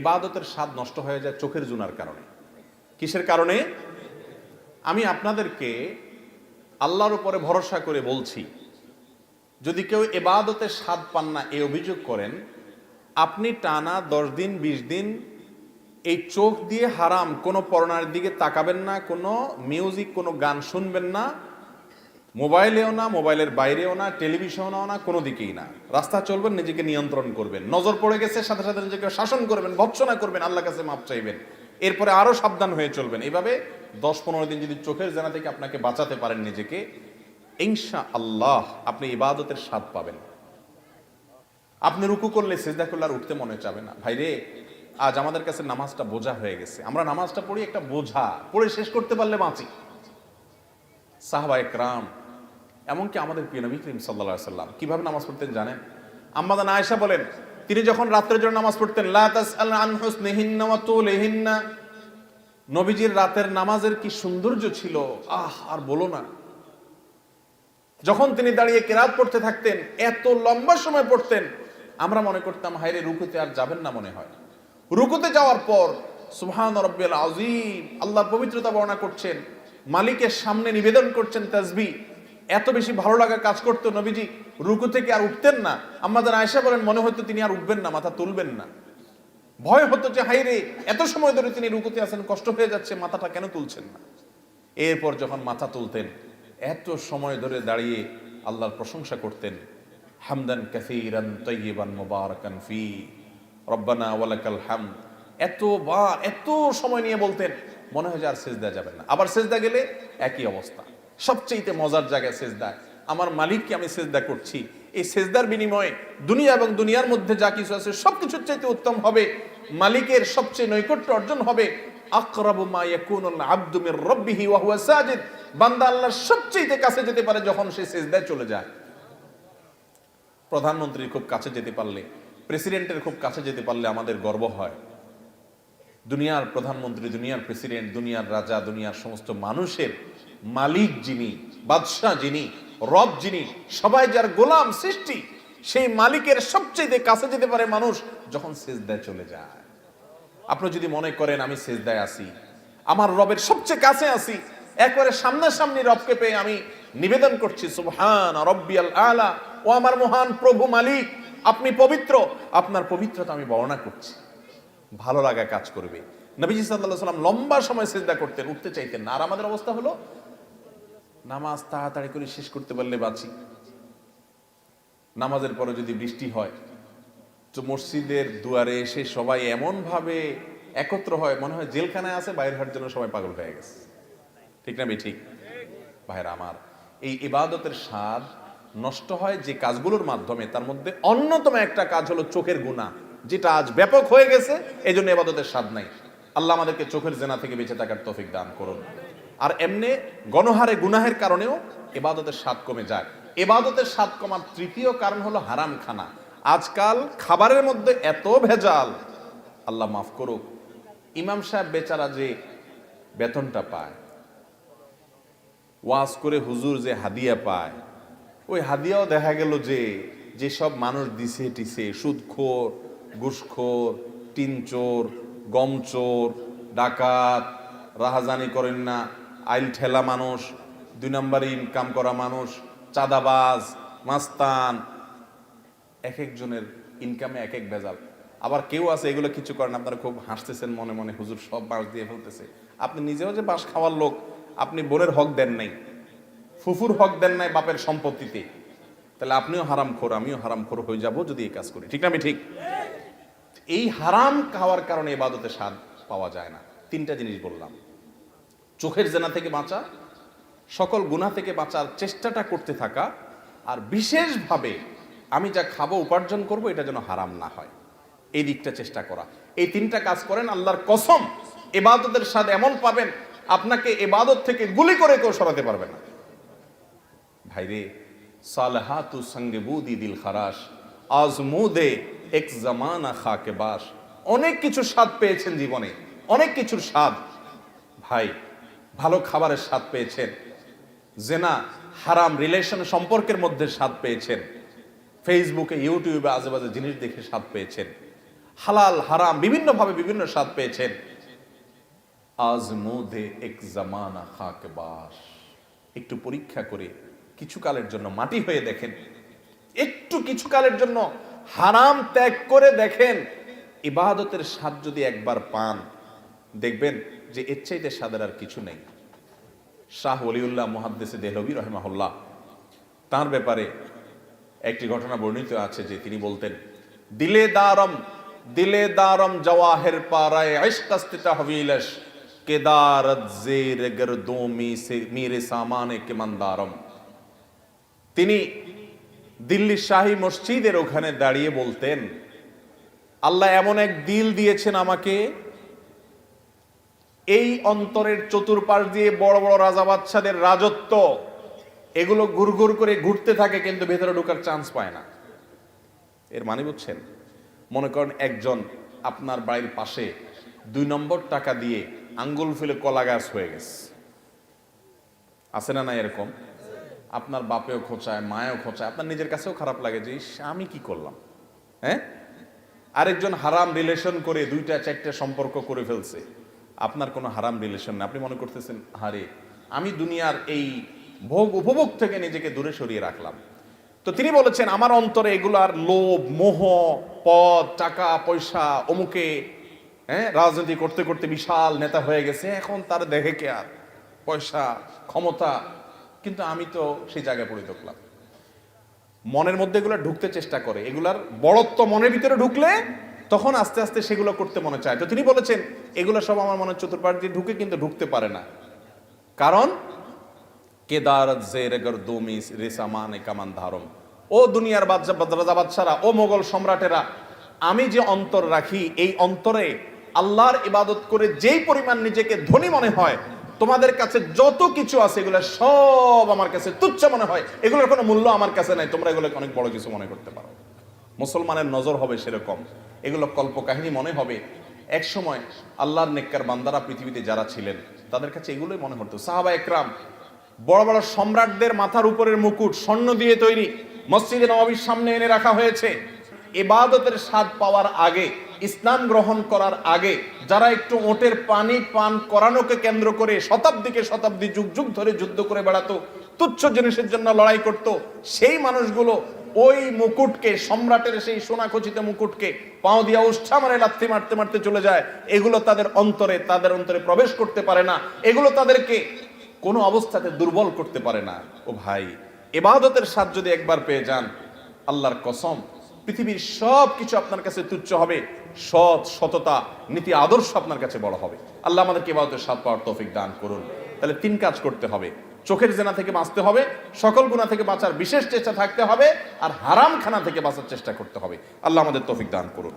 ইবাদতের স্বাদ নষ্ট হয়ে যায় চোখের জুনার কারণে। কিসের কারণে? আমি আপনাদেরকে আল্লাহর উপরে ভরসা করে বলছি, যদি কেউ ইবাদতের স্বাদ পান না এই অভিযোগ করেন, আপনি টানা 10 দিন 20 দিন এই চোখ দিয়ে হারাম কোনো পড়নার দিকে তাকাবেন না, কোনো মিউজিক কোনো গান শুনবেন না, মোবাইলেও না, মোবাইলের বাইরেও না, টেলিভিশনেও না, কোনো দিকেই না। রাস্তা চলবেন, নিজেকে নিয়ন্ত্রণ করবেন, নজর পড়ে গেছে সাথে সাথে নিজেকে শাসন করবেন, ভৎসনা করবেন, আল্লাহর কাছে মাপ চাইবেন, এরপরে আরো সাবধান হয়ে চলবেন। এইভাবে 10-15 দিন যদি চোখের জেনা থেকে আপনাকে বাঁচাতে পারেন নিজেকে, ইনশাআল্লাহ আপনি ইবাদতের স্বাদ পাবেন। আপনি রুকু করলে, সিজদা করলে আর উঠতে মনে চাবে না। ভাইরে, আজ আমাদের কাছে নামাজটা বোঝা হয়ে গেছে। আমরা নামাজটা পড়ি একটা বোঝা, পড়ে শেষ করতে পারলে বাঁচি। সাহাবায়ে কেরাম, এমনকি আমাদের প্রিয় নবী করিম সাল্লাল্লাহু আলাইহি সাল্লাম কিভাবে নামাজ পড়তেন জানেন? আম্মা জান আয়েশা বলেন, তিনি যখন রাতের জন্য নামাজ পড়তেন, লা তাসআল আন হুসনিহিন্না ওয়া তুলিহিন্না, নবীজির রাতের নামাজের কি সৌন্দর্য ছিল, আর বলো না। যখন তিনি দাঁড়িয়ে কিরাত পড়তে থাকতেন, এত লম্বা সময় পড়তেন, আমরা মনে করতাম হায়রে রুকুতে আর যাবেন না মনে হয়। রুকুতে যাওয়ার পর সুবহান রাব্বিয়াল আযীম, আল্লাহর পবিত্রতা বর্ণনা করছেন, মালিকের সামনে নিবেদন করছেন তাসবিহ। এত বেশি ভালো লাগা কাজ করতো, নবীজি রুকু থেকে আর উঠতেন না। আম্মাজান আয়েশা বলেন, মনে হতো তিনি আর উঠবেন না, মাথা তুলবেন না। ভয় হতো যে হায়রে এত সময় ধরে তিনি রুকুতে আছেন, কষ্ট হয়ে যাচ্ছে, মাথাটা কেন তুলছেন না। এরপর যখন মাথা তুলতেন, এত সময় ধরে দাঁড়িয়ে আল্লাহর প্রশংসা করতেন, হামদান কাসীরান তাইয়িবান মুবারাকান ফি রব্বানা ওয়ালাকাল হামদ। এত সময় নিয়ে বলতেন, মনে হয় যে আর সিজদা যাবেন না। আবার সিজদা গেলে একই অবস্থা। সবচেয়ে মজার জায়গায় সিজদা, আমার মালিককে আমি সিজদা করছি, এই সিজদার বিনিময়ে দুনিয়া এবং দুনিয়ার মধ্যে যা কিছু আছে সবকিছুর চাইতে উত্তম হবে, মালিকের সবচেয়ে নৈকট্য অর্জন হবে। আকরাবু মা ইয়াকুনুল আবদু মির রাব্বিহি ওয়া হুয়া সাজিদ, বান্দা আল্লাহর সবচেয়ে কাছে যেতে পারে যখন সে সিজদায় চলে যায়। প্রধানমন্ত্রীর খুব কাছে যেতে পারলে, প্রেসিডেন্টের খুব কাছে যেতে পারলে আমাদের গর্ব হয়। দুনিয়ার প্রধানমন্ত্রী, দুনিয়ার প্রেসিডেন্ট, দুনিয়ার রাজা, দুনিয়ার সমস্ত মানুষের মালিক যিনি, বাদশাহ যিনি, রব যিনি, সবাই যার গোলাম সৃষ্টি, সেই মালিকের সবচেয়ে কাছে যেতে পারে মানুষ যখন সিজদায় চলে যায়। আপনি যদি মনে করেন আমি সিজদায় আছি, আমার রবের সবচেয়ে কাছে আছি, একবারে সামনাসামনি রবকে পেয়ে আমি নিবেদন করছি সুবহান রাব্বিয়াল আলা, ও আমার মহান প্রভু মালিক, আপনি পবিত্র, আপনার পবিত্রতা আমি বর্ণনা করছি, ভালো লাগা কাজ করবে। নবীজি সাল্লাল্লাহু আলাইহি ওয়াসাল্লাম লম্বা সময় সিজদা করতেন, উঠতে চাইতেন না। আর আমাদের অবস্থা হলো নামাজ তাড়াতাড়ি করে শেষ করতে পারলে বাঁচি। নামাজের পরে যদি বৃষ্টি হয় তো মসজিদের দুয়ারে এসে সবাই এমন ভাবে একত্র হয়, মনে হয় জেলখানায় আছে, বাইরে হওয়ার জন্য সবাই পাগল হয়ে গেছে। ঠিক না ঠিক? ভাইরা আমার, এই ইবাদতের স্বাদ নষ্ট হয় যে কাজগুলোর মাধ্যমে, তার মধ্যে অন্যতম একটা কাজ হলো চোখের গুনাহ, যেটা আজ ব্যাপক হয়ে গেছে। এই জন্য ইবাদতের স্বাদ নাই। আল্লাহ আমাদেরকে চোখের জেনা থেকে বেঁচে থাকার তৌফিক দান করুন। আর এমনি গণহারে গুনাহের কারণেও ইবাদতের স্বাদ কমে যায়। ইবাদতের স্বাদ কমার তৃতীয় কারণ হলো হারাম খানা। আজকাল খাবারের মধ্যে এত ভেজাল, আল্লাহ মাফ করুক, ইমাম সাহেব বেচারা যে বেতনটা পায়, ওয়াজ করে হুজুর যে হাদিয়া পায়, ওই হাদিয়াও দেখা গেল যে যেসব মানুষ দিছে টিছে, সুদখোর, ঘুষখোর, টিনচোর, গমচোর, ডাকাত, রাহাজানি করেন না, আইল ঠেলা মানুষ, 2 নম্বরে ইনকাম করা মানুষ, চাঁদাবাজ, মাস্তান, এক একজনের ইনকামে এক এক ভেজাল। আবার কেউ আছে এগুলো কিছু করেন, আপনারা খুব হাসতেছেন মনে মনে, হুজুর সব বাঁশ দিয়ে ফেলতেছে। আপনি নিজেও যে বাঁশ খাওয়ার লোক, আপনি বোনের হক দেন নাই, ফুফুর হক দেন নাই বাপের সম্পত্তিতে, তাহলে আপনিও হারামখোর, আমিও হারামখোর হয়ে যাব যদি এই কাজ করি। ঠিক না আমি ঠিক? এই হারাম খাওয়ার কারণে ইবাদতের স্বাদ পাওয়া যায় না। 3টা জিনিস বললাম, চোখের জেনা থেকে বাঁচা, সকল গুনাহ থেকে বাঁচার চেষ্টাটা করতে থাকা, আর বিশেষভাবে আমি যা খাবো উপার্জন করব এটা যেন হারাম না হয়, এই দিকটা চেষ্টা করা। এই 3টা কাজ করেন, আল্লাহর কসম ইবাদতের স্বাদ এমন পাবেন, আপনাকে ইবাদত থেকে গুলি করে কেউ সরাতে পারবে না। ভাইরে, সালাহাতু সঙ্গে বুদি দিল খারাস, আজমুদে এক জামানা খাকে বাস। অনেক কিছু স্বাদ পেয়েছেন জীবনে, অনেক কিছুর স্বাদ। ভাই, ভালো খাবারের স্বাদ পেয়েছেন, জেনা হারাম রিলেশন সম্পর্কের মধ্যে স্বাদ পেয়েছেন, ফেসবুকে ইউটিউবে আজেবাজে জিনিস দেখে স্বাদ পেয়েছেন, হালাল হারাম বিভিন্নভাবে বিভিন্ন স্বাদ পেয়েছেন। আজমোদে এক জামানা খাক বাস, একটু পরীক্ষা করে কিছুকালের জন্য মাটি হয়ে দেখেন, একটু কিছুকালের জন্য হারাম ত্যাগ করে দেখেন, ইবাদতের স্বাদ যদি একবার পান, দেখবেন যে এর চাইতে স্বাদের আর কিছু নেই। শাহ ওলিউল্লাহ মুহাদ্দিস দেহলভী রহিমাহুল্লাহ, তার ব্যাপারে একটি ঘটনা বর্ণিত আছে যে তিনি বলতেন, দিলে দারম জওয়াহির পারায় ইশকাস্তি তাহবিলশ কেদারত জের গরদোমি সে মেরে সামানে কে মন্দারম। তিনি দিল্লি শাহী মসজিদের ওখানে দাঁড়িয়ে বলতেন, আল্লাহ এমন এক দিল দিয়েছেন আমাকে, এই অন্তরের চতুর্পাশ দিয়ে বড় বড় রাজা বাদশাদের রাজত্ব, এগুলো ঘুরঘুর করে ঘুরতে থাকে কিন্তু ভেতরে ঢোকার চান্স পায় না। এর মানে বুঝছেন? মনে করেন একজন আপনার বাড়ির পাশে 2 নম্বর টাকা দিয়ে আঙ্গুল ফুলে কলা গাছ হয়ে গেছে, আছে না না এরকম? আপনার বাপেও খোঁচায়, মায়েও খোঁচায়, আপনার নিজের কাছেও খারাপ লাগে যে আমি কি করলাম। হ্যাঁ, আরেকজন হারাম রিলেশন করে 2টা-4টা সম্পর্ক করে ফেলছে, আপনার কোনো হারাম রিলেশন না, আপনি মনে করতেছেন হারে আমি দুনিয়ার এই ভোগ উপভোগ থেকে নিজেকে দূরে সরিয়ে রাখলাম। তো তিনি বলেছেন আমার অন্তরে এগুলার লোভ, মোহ, পদ, টাকা পয়সা, অমুকে রাজনীতি করতে করতে বিশাল নেতা হয়ে গেছে, এখন তার দেখে কে আর পয়সা ক্ষমতা, কিন্তু আমি তো সেই জায়গায় পড়ে ঢুকলাম। মনের মধ্যে এগুলো ঢুকতে চেষ্টা করে, এগুলার বড়ত্ব মনের ভিতরে ঢুকলে তখন আস্তে আস্তে সেগুলো করতে মনে চায়। তো তিনি বলেছেন এগুলো সব আমার মনের চতুর্পাশ দিয়ে ঢুকে কিন্তু ঢুকতে পারে না, কারণ কেদারত জের গরদোমি রেসামানে কামান ধারম। ও দুনিয়ার রাজা বাদশারা, ও মোগল সম্রাটেরা, আমি যে অন্তর রাখি এই অন্তরে আল্লাহর ইবাদত করে যেই পরিমাণ নিজেকে ধনী মনে হয়, তোমাদের কাছে যত কিছু আছে এগুলো সব আমার কাছে তুচ্ছ মনে হয়, এগুলোর কোনো মূল্য আমার কাছে নাই, তোমরা এগুলোকে অনেক বড় কিছু মনে করতে পারো। মুসলমানের নজর হবে সেরকম, এগুলো কল্পকাহিনী মনে হবে। এক সময় আল্লাহর নেককার বান্দারা পৃথিবীতে যারা ছিলেন তাদের কাছে এগুলোই মনে হতো। সাহাবা একরাম, বড় বড় সম্রাটদের মাথার উপরের মুকুট স্বর্ণ দিয়ে তৈরি, মসজিদে নববীর সামনে এনে রাখা হয়েছে। ইবাদতের স্বাদ পাওয়ার আগে, ইসলাম গ্রহণ করার আগে যারা একটু ওটের পানি পান করানোকে কেন্দ্র করে শতাব্দীকে শতাব্দী যুগ যুগ ধরে যুদ্ধ করে বেড়াতো, তুচ্ছ জিনিসের জন্য লড়াই করত, সেই মানুষগুলো ওই মুকুটকে, সম্রাটের সেই সোনা খচিত মুকুটকে পাও দিয়া উষ্ঠা মারে লাথি মারতে মারতে চলে যায়। এগুলো তাদের অন্তরে প্রবেশ করতে পারে না, এগুলো তাদেরকে কোনো অবস্থাতে দুর্বল করতে পারে না। ও ভাই, ইবাদতের স্বাদ যদি একবার পেয়ে যান, আল্লাহর কসম পৃথিবীর সব কিছু আপনার কাছে তুচ্ছ হবে, সততা নীতি আদর্শ আপনার কাছে বড় হবে। আল্লাহ আমাদেরকে ইবাদতের স্বাদ পাওয়ার তৌফিক দান করুন। তাহলে 3 কাজ করতে হবে, চোখের জেনা থেকে বাঁচতে হবে, সকল গুনাহ থেকে বাঁচার বিশেষ চেষ্টা থাকতে হবে, আর হারাম খানা থেকে বাঁচার চেষ্টা করতে হবে। আল্লাহ আমাদের তৌফিক দান করুন।